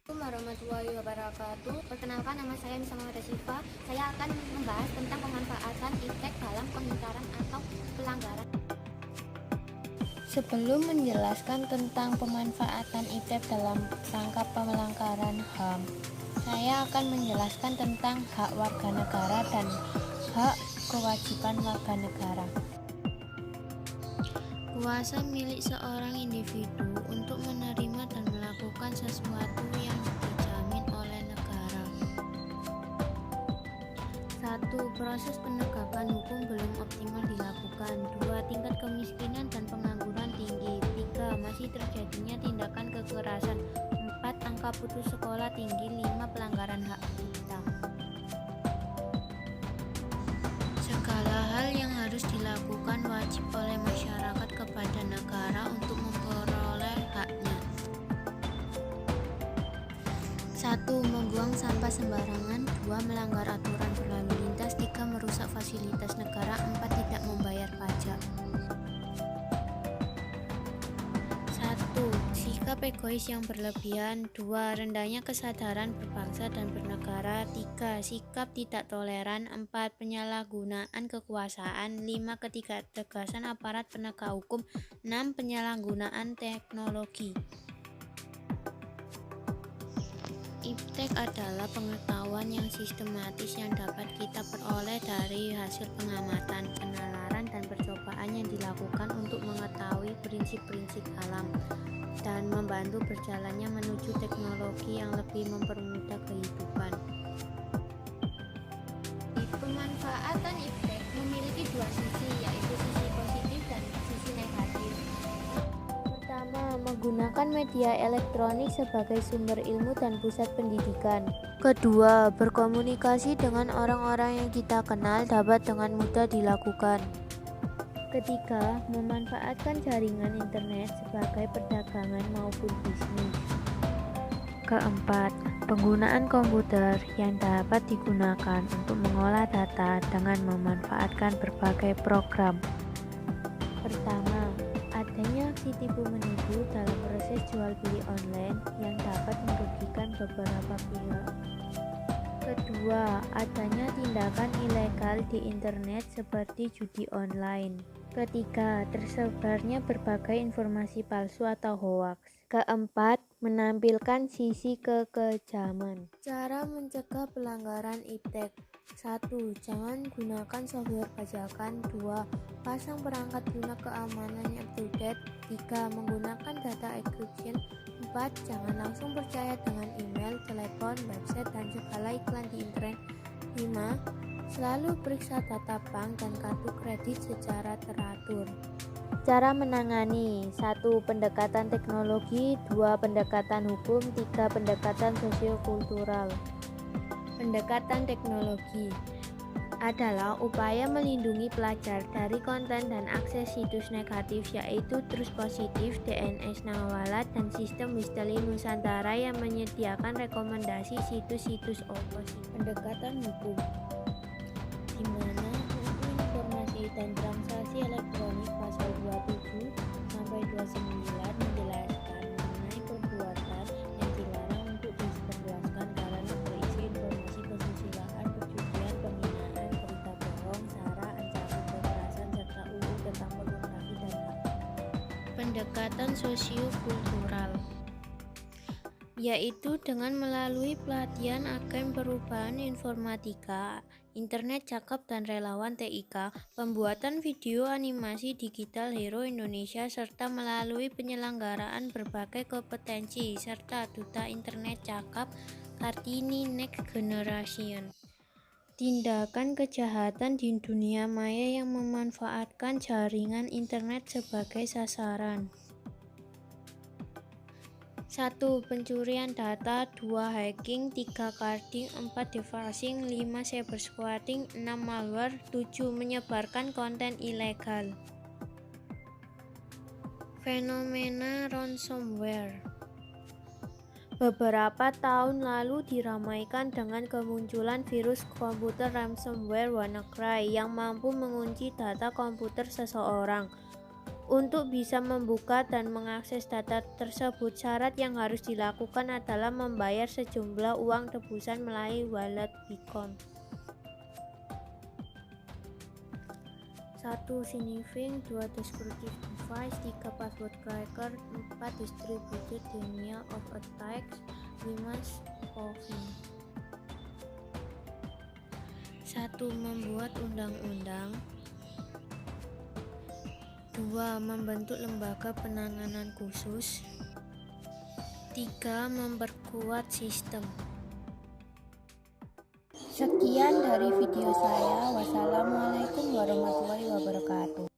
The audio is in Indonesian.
Assalamualaikum warahmatullahi wabarakatuh. Perkenalkan, nama saya Nisa Muhammad Sifa. Saya akan membahas tentang pemanfaatan iptek dalam pengingkaran atau pelanggaran. Sebelum menjelaskan tentang pemanfaatan iptek dalam rangka pelanggaran HAM, saya akan menjelaskan tentang hak warga negara dan hak kewajiban warga negara. Kuasa milik seorang individu untuk menerima dan melakukan sesuatu yang dijamin oleh negara. 1. Proses penegakan hukum belum optimal dilakukan. 2. Tingkat kemiskinan dan pengangguran tinggi. 3. Masih terjadinya tindakan kekerasan. 4. Angka putus sekolah tinggi. 5. Pelanggaran hak cipta. Segala hal yang harus dilakukan wajib oleh masyarakat kepada negara untuk memperoleh haknya. 1. Membuang sampah sembarangan. 2. Melanggar aturan berlalu lintas. 3. Merusak fasilitas negara. 4. Tidak membayar pajak. 1. Sikap egois yang berlebihan. 2. Rendahnya kesadaran berbangsa dan bernegara. 3. Sikap tidak toleran. 4. Penyalahgunaan kekuasaan. 5. Ketidaktegasan aparat penegak hukum. 6. Penyalahgunaan teknologi. Iptek adalah pengetahuan yang sistematis yang dapat kita peroleh dari hasil pengamatan, penalaran, dan percobaan yang dilakukan untuk mengetahui prinsip-prinsip alam dan membantu berjalannya menuju teknologi yang lebih mempermudah kehidupan. Pemanfaatan iptek memiliki dua sisi, yaitu sisi positif dan sisi negatif. Pertama, menggunakan media elektronik sebagai sumber ilmu dan pusat pendidikan. Kedua, berkomunikasi dengan orang-orang yang kita kenal dapat dengan mudah dilakukan. Ketiga, memanfaatkan jaringan internet sebagai perdagangan maupun bisnis. Keempat, penggunaan komputer yang dapat digunakan untuk mengolah data dengan memanfaatkan berbagai program. Pertama, adanya aksi tipu menipu dalam proses jual beli online yang dapat merugikan beberapa pihak. Kedua, adanya tindakan ilegal di internet seperti judi online. Ketiga, tersebarnya berbagai informasi palsu atau hoaks. Keempat, menampilkan sisi kekejaman. Cara mencegah pelanggaran iptek. 1. Jangan gunakan software bajakan. 2. Pasang perangkat lunak keamanan yang up-to-date. 3. Menggunakan data encryption. 4. Jangan langsung percaya dengan email, telepon, website, dan segala iklan di internet. 5. Selalu periksa data bank dan kartu kredit secara teratur. Cara menangani. 1. Pendekatan teknologi. 2. Pendekatan hukum. 3. Pendekatan sosiokultural. Pendekatan teknologi adalah upaya melindungi pelajar dari konten dan akses situs negatif, yaitu Trust Positif, DNS Nawalat, dan Sistem Misteri Nusantara yang menyediakan rekomendasi situs-situs oposi. Pendekatan hukum, di mana untuk informasi dan transaksi elektronik pasal 27 sampai 29 menjelaskan mengenai perbuatan yang dilarang untuk disebarluaskan karena berisi informasi kesusilaan, perjudian, penghinaan, berita bohong, sara, ancaman kekerasan, serta UU tentang pornografi dan hak. Pendekatan sosiokultural, yaitu dengan melalui pelatihan agen perubahan informatika, internet cakep dan relawan TIK, pembuatan video animasi digital Hero Indonesia, serta melalui penyelenggaraan berbagai kompetensi serta duta internet cakep Kartini Next Generation. Tindakan kejahatan di dunia maya yang memanfaatkan jaringan internet sebagai sasaran. 1. Pencurian data. 2. Hacking. 3. Carding. 4. Defacing. 5. Cybersquatting. 6. Malware. 7. Menyebarkan konten ilegal. Fenomena ransomware beberapa tahun lalu diramaikan dengan kemunculan virus komputer ransomware WannaCry yang mampu mengunci data komputer seseorang. Untuk bisa membuka dan mengakses data tersebut, syarat yang harus dilakukan adalah membayar sejumlah uang tebusan melalui wallet Bitcoin. 1. Sniffing, 2. Descriptive device, 3. Password cracker, 4. Distributed denial of attacks, 5. spoofing. 1. Membuat undang-undang, 2. Membentuk lembaga penanganan khusus, 3. Memperkuat sistem. Sekian dari video saya. Wassalamualaikum warahmatullahi wabarakatuh.